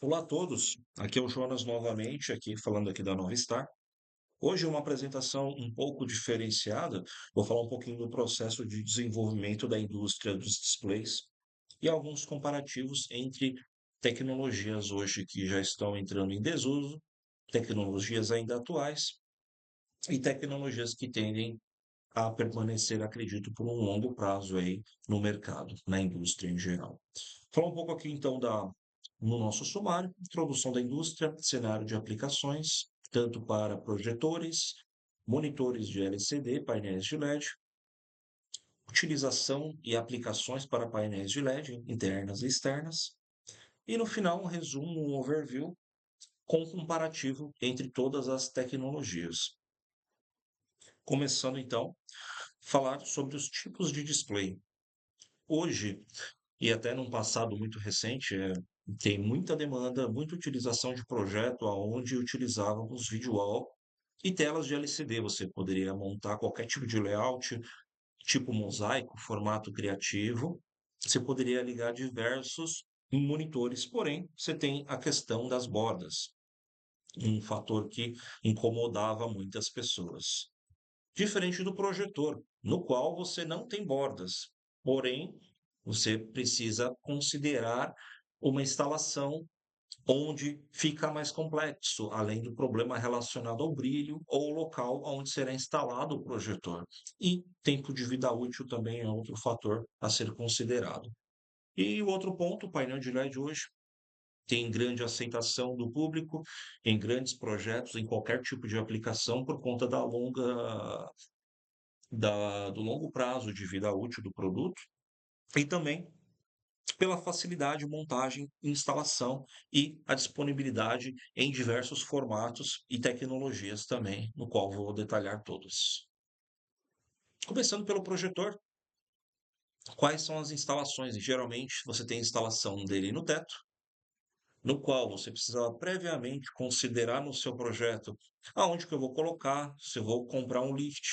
Olá a todos, aqui é o Jonas novamente, aqui falando aqui da Nova Star. Hoje é uma apresentação um pouco diferenciada, vou falar um pouquinho do processo de desenvolvimento da indústria dos displays e alguns comparativos entre tecnologias hoje que já estão entrando em desuso, tecnologias ainda atuais e tecnologias que tendem a permanecer, acredito, por um longo prazo aí no mercado, na indústria em geral. Falar um pouco aqui então no nosso sumário, introdução da indústria, cenário de aplicações, tanto para projetores, monitores de LCD, painéis de LED, utilização e aplicações para painéis de LED internas e externas, e no final um resumo, um overview com comparativo entre todas as tecnologias. Começando então, falar sobre os tipos de display. Hoje, e até num passado muito recente, tem muita demanda, muita utilização de projeto aonde utilizávamos video wall e telas de LCD. Você poderia montar qualquer tipo de layout, tipo mosaico, formato criativo. Você poderia ligar diversos monitores, porém, você tem a questão das bordas, um fator que incomodava muitas pessoas. Diferente do projetor, no qual você não tem bordas, porém, você precisa considerar uma instalação onde fica mais complexo, além do problema relacionado ao brilho ou local onde será instalado o projetor. E tempo de vida útil também é outro fator a ser considerado. E o outro ponto, o painel de LED hoje tem grande aceitação do público em grandes projetos, em qualquer tipo de aplicação, por conta do longo prazo de vida útil do produto e também pela facilidade de montagem, instalação e a disponibilidade em diversos formatos e tecnologias também, no qual vou detalhar todos. Começando pelo projetor, quais são as instalações? Geralmente você tem a instalação dele no teto, no qual você precisa previamente considerar no seu projeto aonde que eu vou colocar, se eu vou comprar um lift,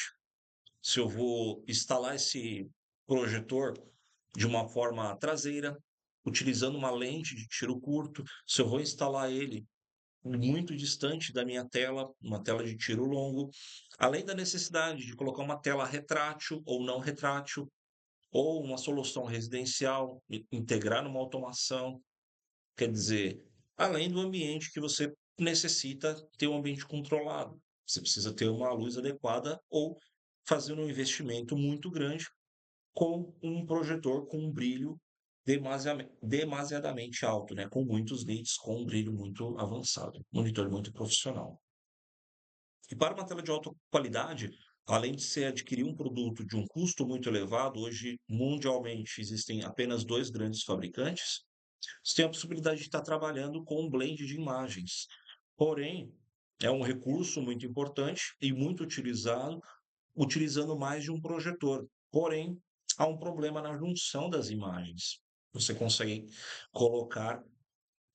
se eu vou instalar esse projetor de uma forma traseira, utilizando uma lente de tiro curto, se eu vou instalar ele muito distante da minha tela, uma tela de tiro longo, além da necessidade de colocar uma tela retrátil ou não retrátil, ou uma solução residencial, integrar numa automação, quer dizer, além do ambiente que você necessita ter um ambiente controlado. Você precisa ter uma luz adequada ou fazer um investimento muito grande com um projetor com um brilho demasiadamente alto, né? Com muitos nits, com um brilho muito avançado, monitor muito profissional. E para uma tela de alta qualidade, além de se adquirir um produto de um custo muito elevado, hoje mundialmente existem apenas dois grandes fabricantes, você tem a possibilidade de estar trabalhando com um blend de imagens. Porém, é um recurso muito importante e muito utilizado, utilizando mais de um projetor. Porém, há um problema na junção das imagens. Você consegue colocar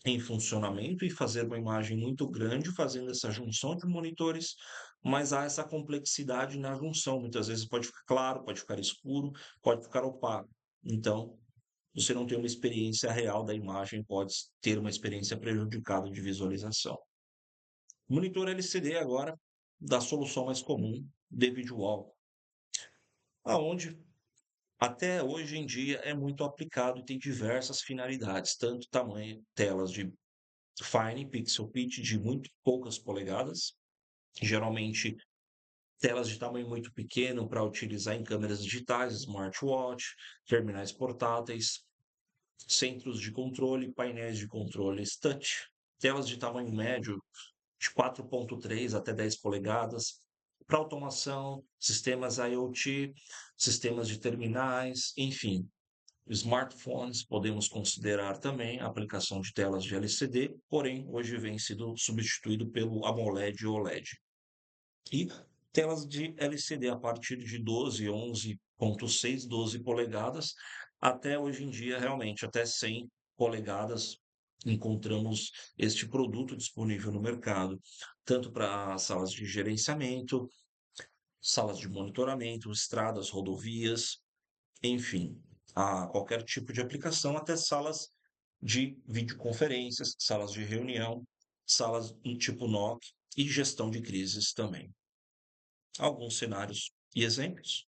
em funcionamento e fazer uma imagem muito grande fazendo essa junção de monitores, mas há essa complexidade na junção. Muitas vezes pode ficar claro, pode ficar escuro, pode ficar opaco. Então, você não tem uma experiência real da imagem, pode ter uma experiência prejudicada de visualização. Monitor LCD agora, da solução mais comum, de video wall, aonde até hoje em dia é muito aplicado e tem diversas finalidades, tanto tamanho, telas de fine pixel pitch de muito poucas polegadas, geralmente telas de tamanho muito pequeno para utilizar em câmeras digitais, smartwatch, terminais portáteis, centros de controle, painéis de controles touch, telas de tamanho médio de 4.3 até 10 polegadas, para automação, sistemas IoT, sistemas de terminais, enfim. Smartphones podemos considerar também a aplicação de telas de LCD, porém hoje vem sido substituído pelo AMOLED e OLED. E telas de LCD a partir de 12, 11.6, 12 polegadas, até hoje em dia realmente até 100 polegadas encontramos este produto disponível no mercado, tanto para salas de gerenciamento, salas de monitoramento, estradas, rodovias, enfim, a qualquer tipo de aplicação, até salas de videoconferências, salas de reunião, salas em tipo NOC e gestão de crises também. Alguns cenários e exemplos,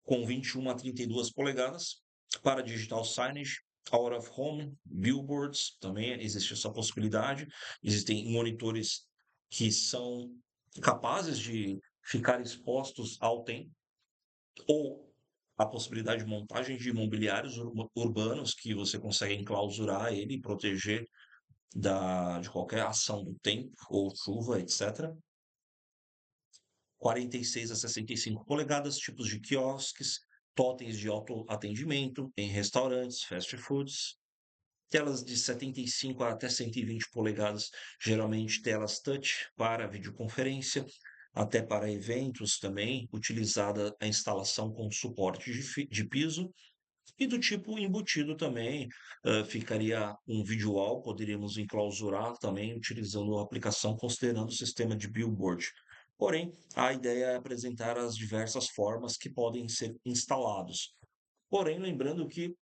com 21 a 32 polegadas, para digital signage, out of home, billboards, também existe essa possibilidade. Existem monitores que são capazes de ficar expostos ao tempo, ou a possibilidade de montagem de imobiliários urbanos que você consegue enclausurar ele e proteger de qualquer ação do tempo ou chuva, etc. 46 a 65 polegadas, tipos de quiosques, totens de autoatendimento em restaurantes, fast foods, telas de 75 até 120 polegadas, geralmente telas touch para videoconferência, até para eventos também, utilizada a instalação com suporte de piso, e do tipo embutido também, ficaria um vídeo wall, poderíamos enclausurar também utilizando a aplicação, considerando o sistema de billboard. Porém, a ideia é apresentar as diversas formas que podem ser instalados. Porém, lembrando que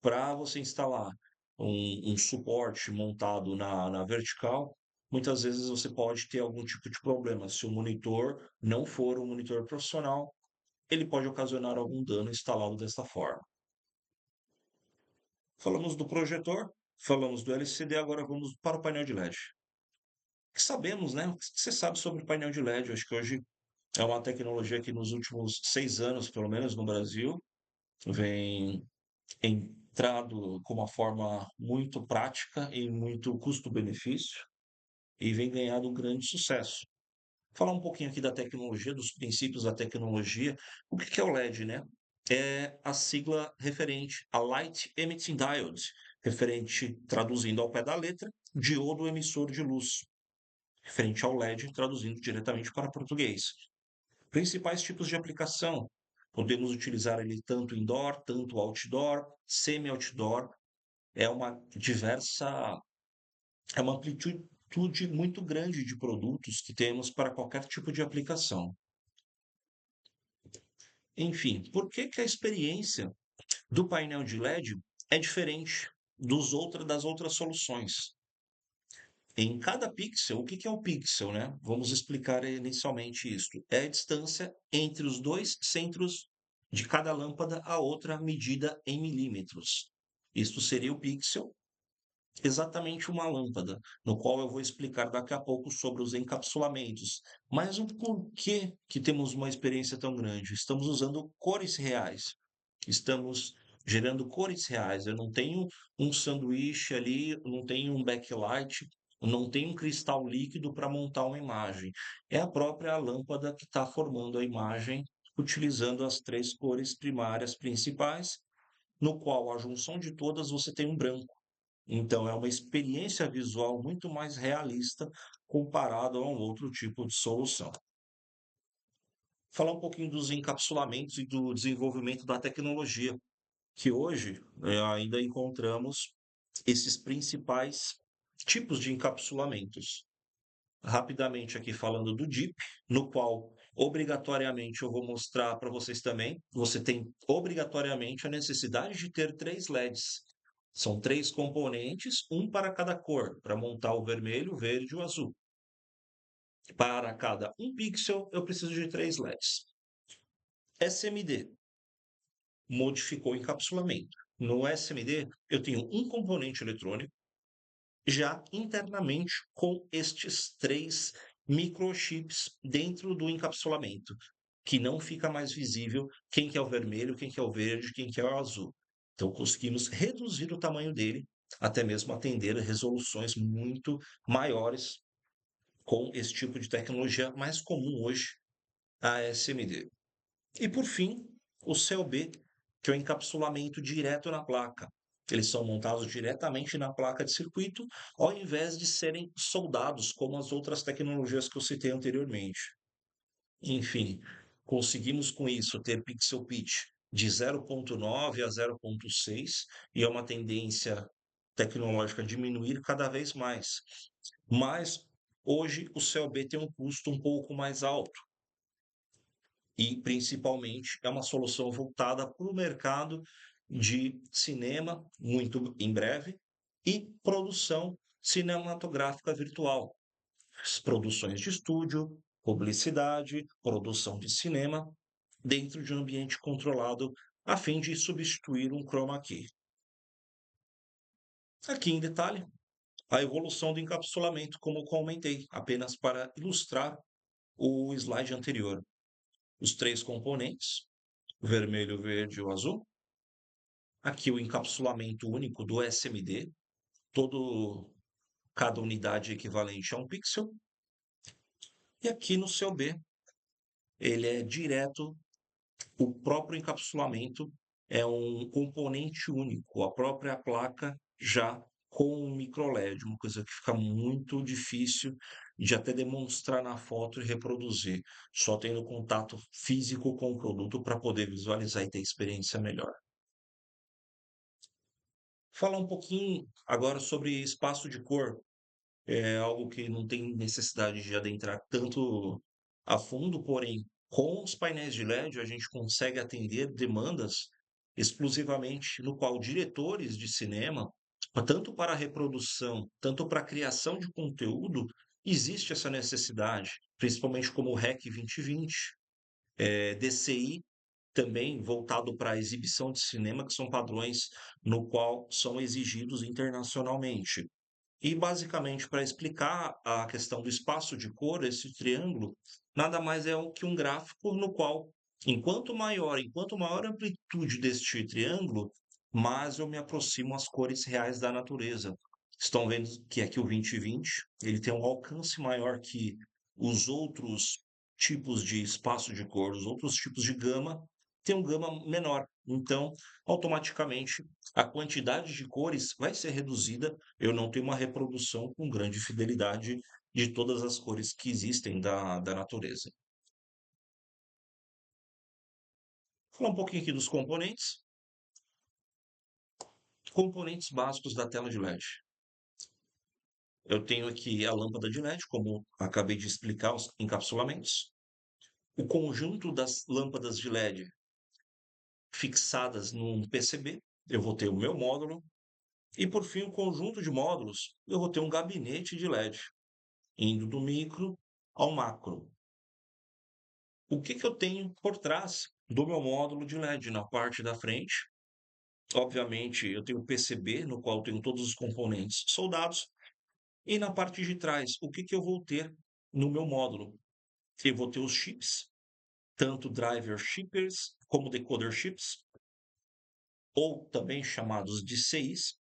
para você instalar um suporte montado na vertical, muitas vezes você pode ter algum tipo de problema. Se o monitor não for um monitor profissional, ele pode ocasionar algum dano instalado desta forma. Falamos do projetor, falamos do LCD, agora vamos para o painel de LED. O que sabemos, né? O que você sabe sobre o painel de LED? Eu acho que hoje é uma tecnologia que nos últimos 6 anos, pelo menos no Brasil, vem entrado com uma forma muito prática e muito custo-benefício e vem ganhando um grande sucesso. Falar um pouquinho aqui da tecnologia, dos princípios da tecnologia. O que que é o LED, né? É a sigla referente a Light Emitting Diode, referente, traduzindo ao pé da letra, diodo emissor de luz, referente ao LED, traduzindo diretamente para português. Principais tipos de aplicação. Podemos utilizar ele tanto indoor, tanto outdoor, semi-outdoor. É uma diversa, é uma amplitude muito grande de produtos que temos para qualquer tipo de aplicação. Enfim, por que que a experiência do painel de LED é diferente das outras soluções? Em cada pixel, o que que é o pixel, né? Vamos explicar inicialmente isto. É a distância entre os dois centros de cada lâmpada a outra medida em milímetros. Isto seria o pixel, exatamente uma lâmpada, no qual eu vou explicar daqui a pouco sobre os encapsulamentos. Mas o porquê que temos uma experiência tão grande? Estamos usando cores reais, estamos gerando cores reais. Eu não tenho um sanduíche ali, não tenho um backlight, não tenho um cristal líquido para montar uma imagem. É a própria lâmpada que está formando a imagem, utilizando as três cores primárias principais, no qual a junção de todas você tem um branco. Então, é uma experiência visual muito mais realista comparado a um outro tipo de solução. Falar um pouquinho dos encapsulamentos e do desenvolvimento da tecnologia, que hoje ainda encontramos esses principais tipos de encapsulamentos. Rapidamente aqui falando do DIP, no qual obrigatoriamente eu vou mostrar para vocês também. Você tem obrigatoriamente a necessidade de ter três LEDs. São três componentes, um para cada cor, para montar o vermelho, o verde e o azul. Para cada um pixel, eu preciso de três LEDs. SMD modificou o encapsulamento. No SMD, eu tenho um componente eletrônico já internamente com estes três microchips dentro do encapsulamento, que não fica mais visível quem que é o vermelho, quem que é o verde, quem que é o azul. Então conseguimos reduzir o tamanho dele, até mesmo atender a resoluções muito maiores com esse tipo de tecnologia mais comum hoje, a SMD. E por fim, o COB, que é o encapsulamento direto na placa. Eles são montados diretamente na placa de circuito, ao invés de serem soldados, como as outras tecnologias que eu citei anteriormente. Enfim, conseguimos com isso ter pixel pitch de 0,9 a 0,6, e é uma tendência tecnológica a diminuir cada vez mais. Mas hoje o COB tem um custo um pouco mais alto e, principalmente, é uma solução voltada para o mercado de cinema, muito em breve, e produção cinematográfica virtual. Produções de estúdio, publicidade, produção de cinema, dentro de um ambiente controlado, a fim de substituir um chroma key. Aqui em detalhe, a evolução do encapsulamento, como eu comentei, apenas para ilustrar o slide anterior. Os três componentes, vermelho, verde e o azul. Aqui o encapsulamento único do SMD, cada unidade equivalente a um pixel. E aqui no seu B, ele é direto, o próprio encapsulamento é um componente único, a própria placa já com um micro LED, uma coisa que fica muito difícil de até demonstrar na foto e reproduzir, só tendo contato físico com o produto para poder visualizar e ter experiência melhor. Falar um pouquinho agora sobre espaço de cor. É algo que não tem necessidade de adentrar tanto a fundo, porém, com os painéis de LED a gente consegue atender demandas exclusivamente no qual diretores de cinema, tanto para a reprodução, tanto para a criação de conteúdo, existe essa necessidade, principalmente como o REC 2020, DCI também voltado para a exibição de cinema, que são padrões no qual são exigidos internacionalmente. E basicamente, para explicar a questão do espaço de cor, esse triângulo nada mais é que um gráfico no qual, enquanto maior a amplitude deste triângulo, mais eu me aproximo às cores reais da natureza. Estão vendo que aqui o 2020 ele tem um alcance maior que os outros tipos de espaço de cor, os outros tipos de gama tem um gama menor. Então, automaticamente, a quantidade de cores vai ser reduzida. Eu não tenho uma reprodução com grande fidelidade de todas as cores que existem da natureza. Falar um pouquinho aqui dos componentes. Componentes básicos da tela de LED. Eu tenho aqui a lâmpada de LED, como acabei de explicar os encapsulamentos. O conjunto das lâmpadas de LED fixadas num PCB. Eu vou ter o meu módulo. E por fim, o conjunto de módulos. Eu vou ter um gabinete de LED, indo do micro ao macro. O que eu tenho por trás do meu módulo de LED? Na parte da frente, obviamente, eu tenho o PCB, no qual eu tenho todos os componentes soldados, e na parte de trás, o que eu vou ter no meu módulo? Eu vou ter os chips, tanto driver shippers como decoder chips, ou também chamados de CIs,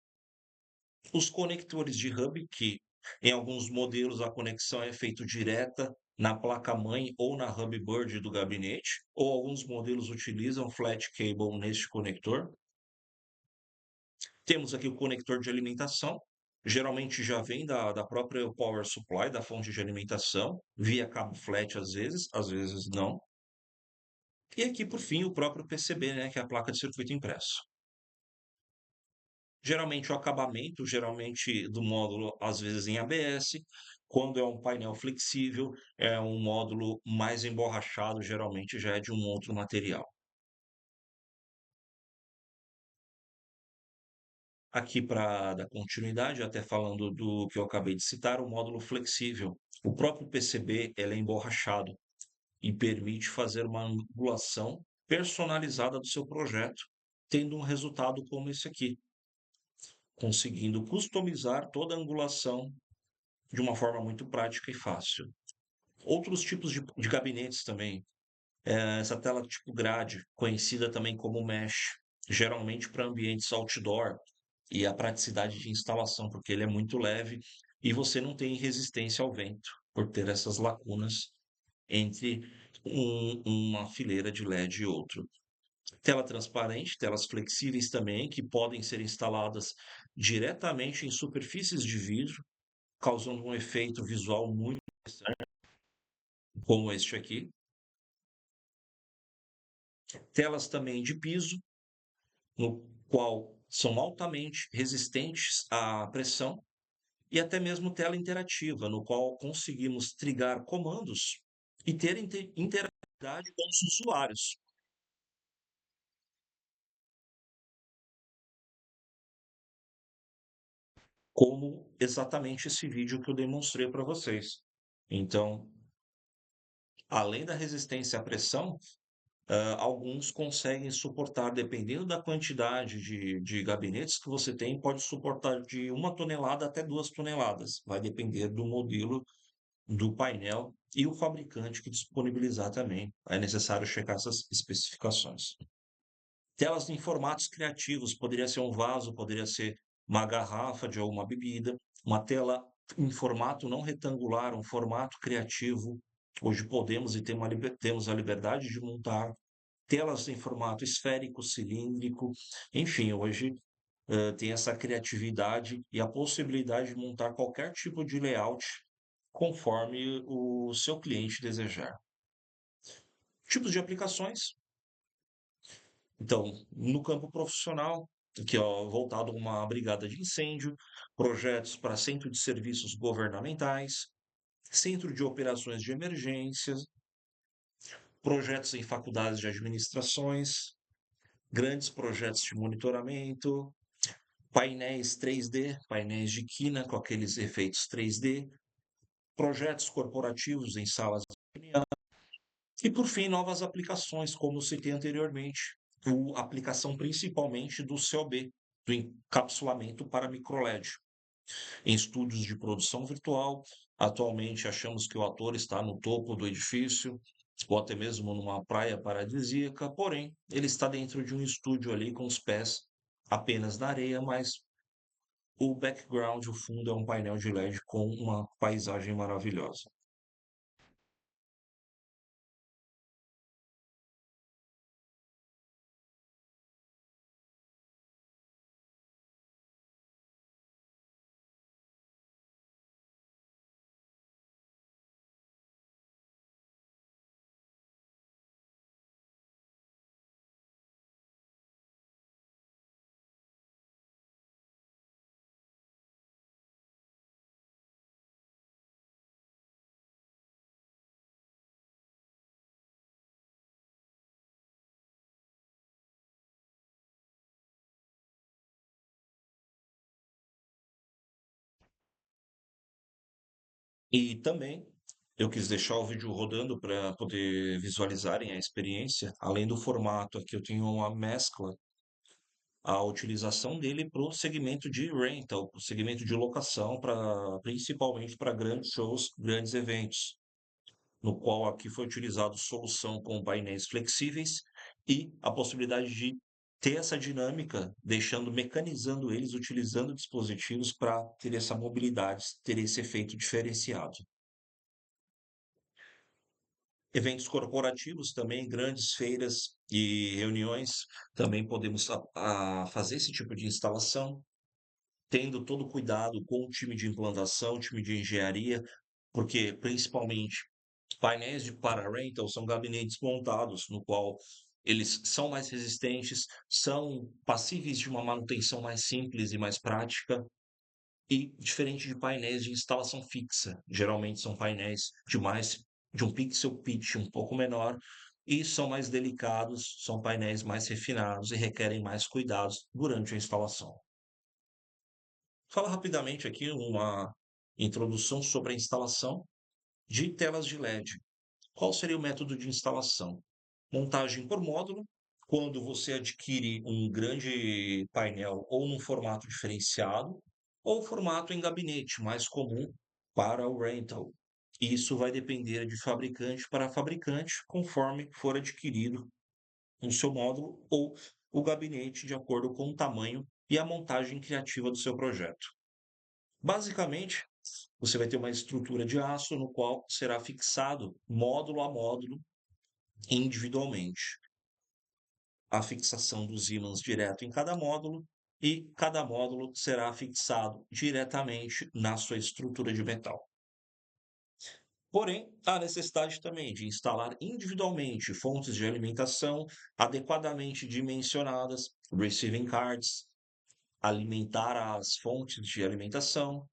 os conectores de hub, que em alguns modelos a conexão é feita direta na placa-mãe ou na hub board do gabinete, ou alguns modelos utilizam flat cable neste conector. Temos aqui o conector de alimentação, geralmente já vem da própria power supply, da fonte de alimentação, via cabo flat às vezes não. E aqui, por fim, o próprio PCB, né, que é a placa de circuito impresso. Geralmente o acabamento, geralmente do módulo, às vezes em ABS, quando é um painel flexível, é um módulo mais emborrachado, geralmente já é de um outro material. Aqui para dar continuidade, até falando do que eu acabei de citar, o módulo flexível. O próprio PCB ele é emborrachado e permite fazer uma angulação personalizada do seu projeto, tendo um resultado como esse aqui, conseguindo customizar toda a angulação de uma forma muito prática e fácil. Outros tipos de gabinetes também. Essa tela tipo grade, conhecida também como mesh, geralmente para ambientes outdoor, e a praticidade de instalação, porque ele é muito leve e você não tem resistência ao vento, por ter essas lacunas entre uma fileira de LED e outro. Tela transparente, telas flexíveis também, que podem ser instaladas diretamente em superfícies de vidro, causando um efeito visual muito interessante, como este aqui. Telas também de piso, no qual são altamente resistentes à pressão, e até mesmo tela interativa, no qual conseguimos trigar comandos e ter interatividade com os usuários. como exatamente esse vídeo que eu demonstrei para vocês. Então, além da resistência à pressão, alguns conseguem suportar, dependendo da quantidade de gabinetes que você tem, pode suportar de 1 tonelada até 2 toneladas. Vai depender do modelo do painel e o fabricante que disponibilizar também. É necessário checar essas especificações. Telas em formatos criativos, poderia ser um vaso, poderia ser uma garrafa de alguma bebida, uma tela em formato não retangular, um formato criativo. Hoje podemos e temos a liberdade de montar telas em formato esférico, cilíndrico, enfim, hoje tem essa criatividade e a possibilidade de montar qualquer tipo de layout conforme o seu cliente desejar. Tipos de aplicações, então, no campo profissional, aqui ó, voltado a uma brigada de incêndio, projetos para centro de serviços governamentais, centro de operações de emergências, projetos em faculdades de administrações, grandes projetos de monitoramento, painéis 3D, painéis de quina com aqueles efeitos 3D, projetos corporativos em salas de reunião e, por fim, novas aplicações, como citei anteriormente, a aplicação principalmente do COB, do encapsulamento para microLED. Em estúdios de produção virtual, atualmente achamos que o ator está no topo do edifício, ou até mesmo numa praia paradisíaca, porém, ele está dentro de um estúdio ali com os pés apenas na areia, mas o background, o fundo é um painel de LED com uma paisagem maravilhosa. E também eu quis deixar o vídeo rodando para poder visualizarem a experiência. Além do formato, aqui eu tenho uma mescla, a utilização dele para o segmento de rental, para o segmento de locação, principalmente para grandes shows, grandes eventos, no qual aqui foi utilizado solução com painéis flexíveis e a possibilidade de ter essa dinâmica, mecanizando eles, utilizando dispositivos para ter essa mobilidade, ter esse efeito diferenciado. Eventos corporativos também, grandes feiras e reuniões, também podemos fazer esse tipo de instalação, tendo todo cuidado com o time de implantação, time de engenharia, porque principalmente painéis de para-rental são gabinetes montados, no qual eles são mais resistentes, são passíveis de uma manutenção mais simples e mais prática, e diferente de painéis de instalação fixa, geralmente são painéis de um pixel pitch um pouco menor e são mais delicados, são painéis mais refinados e requerem mais cuidados durante a instalação. Fala rapidamente aqui uma introdução sobre a instalação de telas de LED. Qual seria o método de instalação? Montagem por módulo. Quando você adquire um grande painel ou num formato diferenciado, ou formato em gabinete, mais comum para o rental. Isso vai depender de fabricante para fabricante, conforme for adquirido o seu módulo ou o gabinete, de acordo com o tamanho e a montagem criativa do seu projeto. Basicamente, você vai ter uma estrutura de aço no qual será fixado módulo a módulo individualmente. A fixação dos ímãs direto em cada módulo e cada módulo será fixado diretamente na sua estrutura de metal. Porém, há necessidade também de instalar individualmente fontes de alimentação adequadamente dimensionadas, receiving cards, alimentar as fontes de alimentação,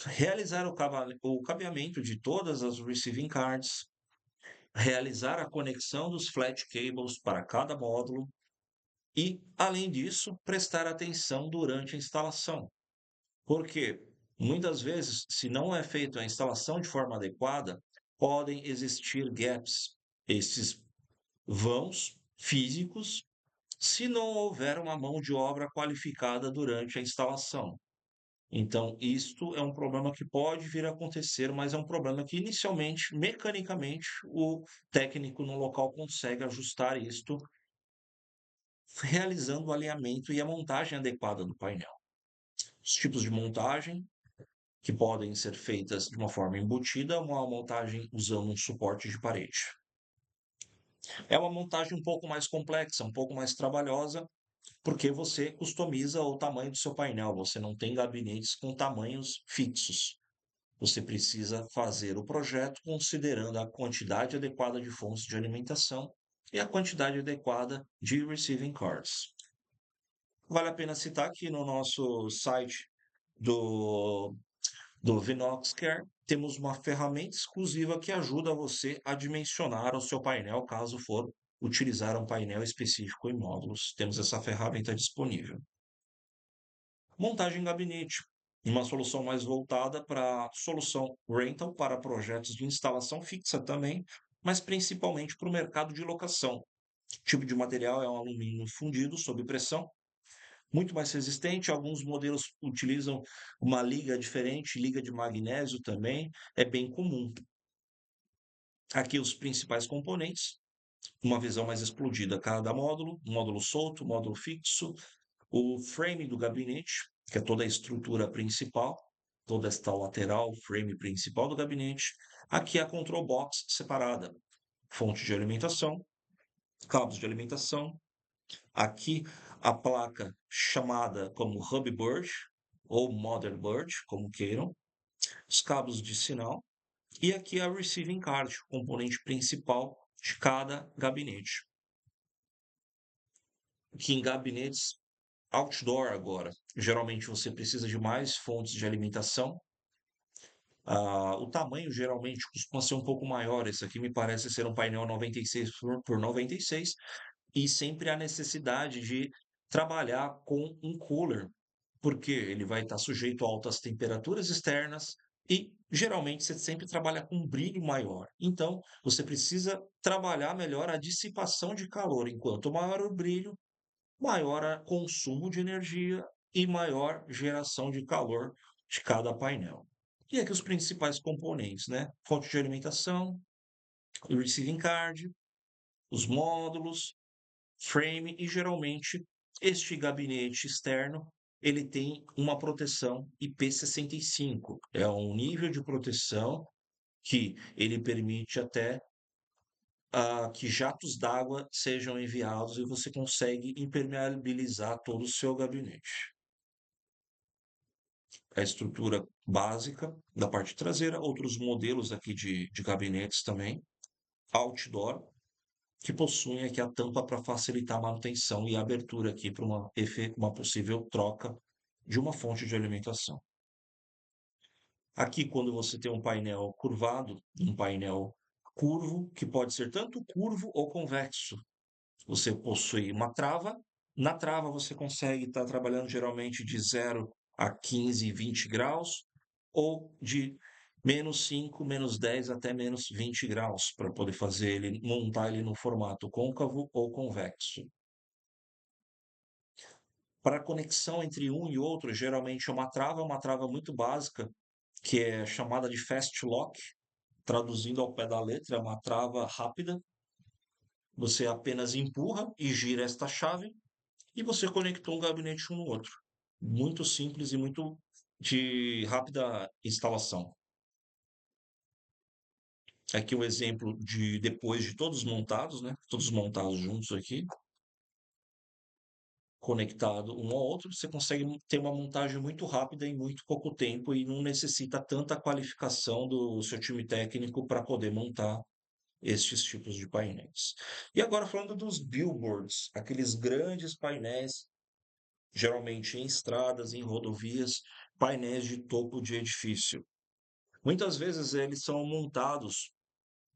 realizar o cabeamento de todas as receiving cards, realizar a conexão dos flat cables para cada módulo e, além disso, prestar atenção durante a instalação, Porque muitas vezes, se não é feita a instalação de forma adequada, podem existir gaps, esses vãos físicos, se não houver uma mão de obra qualificada durante a instalação. Então, isto é um problema que pode vir a acontecer, mas é um problema que inicialmente, mecanicamente, o técnico no local consegue ajustar isto, realizando o alinhamento e a montagem adequada do painel. Os tipos de montagem que podem ser feitas de uma forma embutida, uma montagem usando um suporte de parede. É uma montagem um pouco mais complexa, um pouco mais trabalhosa, porque você customiza o tamanho do seu painel, você não tem gabinetes com tamanhos fixos. Você precisa fazer o projeto considerando a quantidade adequada de fontes de alimentação e a quantidade adequada de receiving cards. Vale a pena citar que no nosso site do Vinox Care, temos uma ferramenta exclusiva que ajuda você a dimensionar o seu painel, caso for utilizar um painel específico em módulos. Temos essa ferramenta disponível. Montagem em gabinete, uma solução mais voltada para solução rental para projetos de instalação fixa também, mas principalmente para o mercado de locação. O tipo de material é um alumínio fundido sob pressão, muito mais resistente. Alguns modelos utilizam uma liga diferente, liga de magnésio também, é bem comum. Aqui os principais componentes, uma visão mais explodida cada módulo, módulo solto, módulo fixo, o frame do gabinete, que é toda a estrutura principal, toda esta lateral, frame principal do gabinete. Aqui a control box separada, fonte de alimentação, cabos de alimentação, aqui a placa chamada como Hubboard ou Motherboard, como queiram, os cabos de sinal e aqui a Receiving Card, o componente principal de cada gabinete. Aqui em gabinetes outdoor agora, geralmente você precisa de mais fontes de alimentação. O tamanho geralmente costuma ser um pouco maior. Esse aqui me parece ser um painel 96 por 96 e sempre há necessidade de trabalhar com um cooler, porque ele vai estar sujeito a altas temperaturas externas e geralmente você sempre trabalha com um brilho maior. Então, você precisa trabalhar melhor a dissipação de calor. Enquanto maior o brilho, maior o consumo de energia e maior geração de calor de cada painel. E aqui os principais componentes, né? Fonte de alimentação, o receiving card, os módulos, frame e geralmente este gabinete externo ele tem uma proteção IP65. É um nível de proteção que ele permite até que jatos d'água sejam enviados e você consegue impermeabilizar todo o seu gabinete. A estrutura básica da parte traseira, outros modelos aqui de gabinetes também, outdoor, que possuem aqui a tampa para facilitar a manutenção e a abertura aqui para uma possível troca de uma fonte de alimentação. Aqui, quando você tem um painel curvado, um painel curvo, que pode ser tanto curvo ou convexo, você possui uma trava. Na trava, você consegue estar trabalhando geralmente de 0 a 15, 20 graus, ou de -5, -10 até -20 graus, para poder fazer ele, montar ele no formato côncavo ou convexo. Para a conexão entre um e outro, geralmente é uma trava muito básica, que é chamada de fast lock, traduzindo ao pé da letra, é uma trava rápida. Você apenas empurra e gira esta chave e você conectou um gabinete um no outro. Muito simples e muito de rápida instalação. Aqui o exemplo de depois de todos montados, né? Todos montados juntos aqui, conectado um ao outro, você consegue ter uma montagem muito rápida em muito pouco tempo e não necessita tanta qualificação do seu time técnico para poder montar estes tipos de painéis. E agora falando dos billboards, aqueles grandes painéis, geralmente em estradas, em rodovias, painéis de topo de edifício. Muitas vezes eles são montados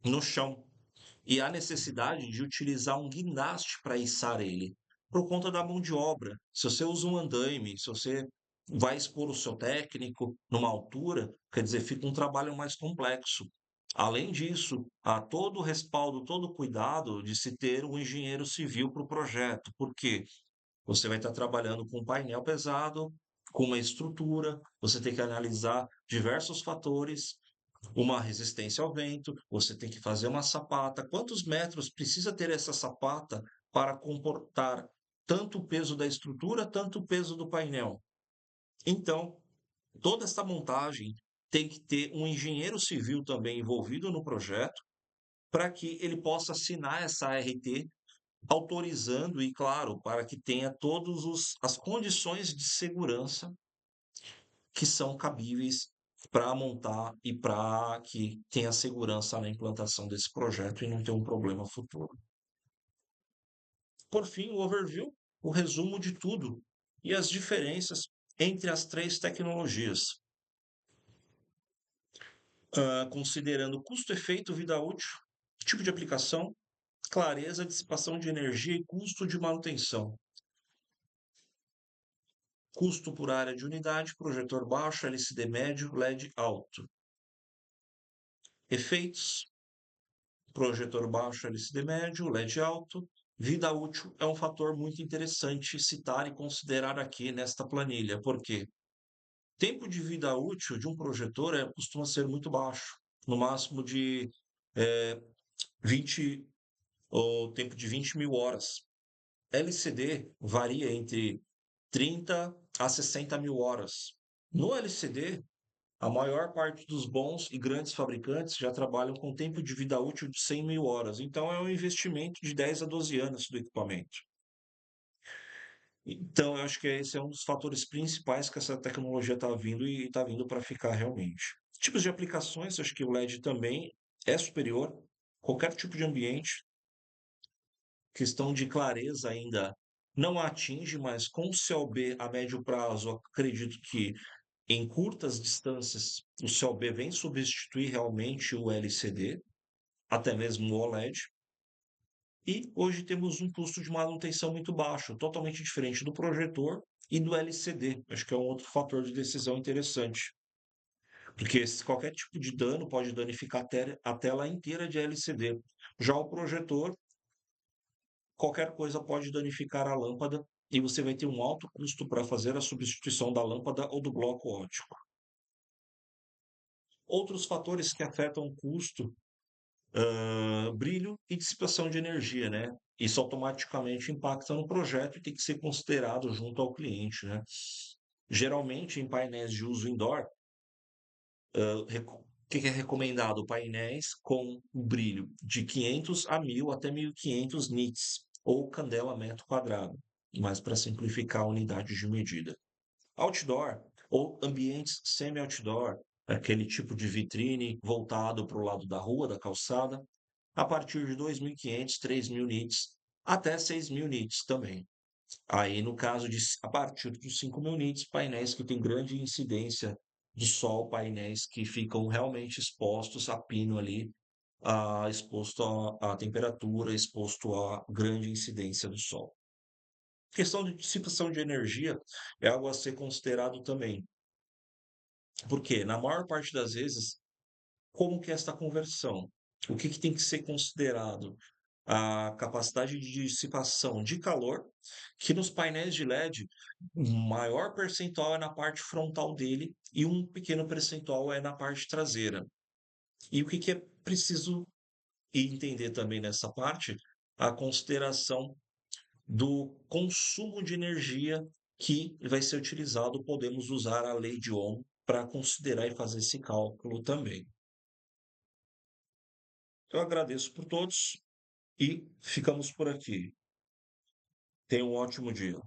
no chão e há necessidade de utilizar um guindaste para içar ele, por conta da mão de obra. Se você usa um andaime, se você vai expor o seu técnico numa altura, quer dizer, fica um trabalho mais complexo. Além disso, há todo o respaldo, todo o cuidado de se ter um engenheiro civil para o projeto, porque você vai estar trabalhando com um painel pesado, com uma estrutura, você tem que analisar diversos fatores, uma resistência ao vento, você tem que fazer uma sapata. Quantos metros precisa ter essa sapata para comportar tanto o peso da estrutura, tanto o peso do painel? Então, toda essa montagem tem que ter um engenheiro civil também envolvido no projeto, para que ele possa assinar essa ART, autorizando e, claro, para que tenha todas as condições de segurança que são cabíveis para montar e para que tenha segurança na implantação desse projeto e não ter um problema futuro. Por fim, o overview, o resumo de tudo e as diferenças entre as três tecnologias. Considerando custo-efeito, vida útil, tipo de aplicação, clareza, dissipação de energia e custo de manutenção. Custo por área de unidade, projetor baixo, LCD médio, LED alto. Efeitos, projetor baixo, LCD médio, LED alto. Vida útil é um fator muito interessante citar e considerar aqui nesta planilha, porque tempo de vida útil de um projetor costuma ser muito baixo, no máximo de 20 ou tempo de 20.000 horas. LCD varia entre 30 a 60.000 horas. No LCD, a maior parte dos bons e grandes fabricantes já trabalham com tempo de vida útil de 100.000 horas. Então, é um investimento de 10 a 12 anos do equipamento. Então, eu acho que esse é um dos fatores principais que essa tecnologia está vindo e está vindo para ficar realmente. Tipos de aplicações, acho que o LED também é superior. Qualquer tipo de ambiente, questão de clareza ainda não atinge, mas com o CLB a médio prazo, acredito que em curtas distâncias o CLB vem substituir realmente o LCD, até mesmo o OLED. E hoje temos um custo de manutenção muito baixo, totalmente diferente do projetor e do LCD. Acho que é um outro fator de decisão interessante. Porque qualquer tipo de dano pode danificar a tela inteira de LCD. Já o projetor, qualquer coisa pode danificar a lâmpada e você vai ter um alto custo para fazer a substituição da lâmpada ou do bloco óptico. Outros fatores que afetam o custo, brilho e dissipação de energia, né? Isso automaticamente impacta no projeto e tem que ser considerado junto ao cliente, né? Geralmente, em painéis de uso indoor, o que é recomendado? Painéis com brilho de 500 a 1.000 até 1.500 nits, ou candela metro quadrado, mas para simplificar a unidade de medida. Outdoor, ou ambientes semi-outdoor, aquele tipo de vitrine voltado para o lado da rua, da calçada, a partir de 2.500, 3.000 nits, até 6.000 nits também. Aí, no caso de a partir dos 5.000 nits, painéis que têm grande incidência de sol, painéis que ficam realmente expostos a pino ali, exposto à temperatura, exposto à grande incidência do sol. Questão de dissipação de energia é algo a ser considerado também. Porque, na maior parte das vezes, como que é esta conversão? O que tem que ser considerado? A capacidade de dissipação de calor, que nos painéis de LED, o maior percentual é na parte frontal dele e um pequeno percentual é na parte traseira. E o que é preciso entender também nessa parte? A consideração do consumo de energia que vai ser utilizado. Podemos usar a lei de Ohm para considerar e fazer esse cálculo também. Eu agradeço por todos e ficamos por aqui. Tenha um ótimo dia.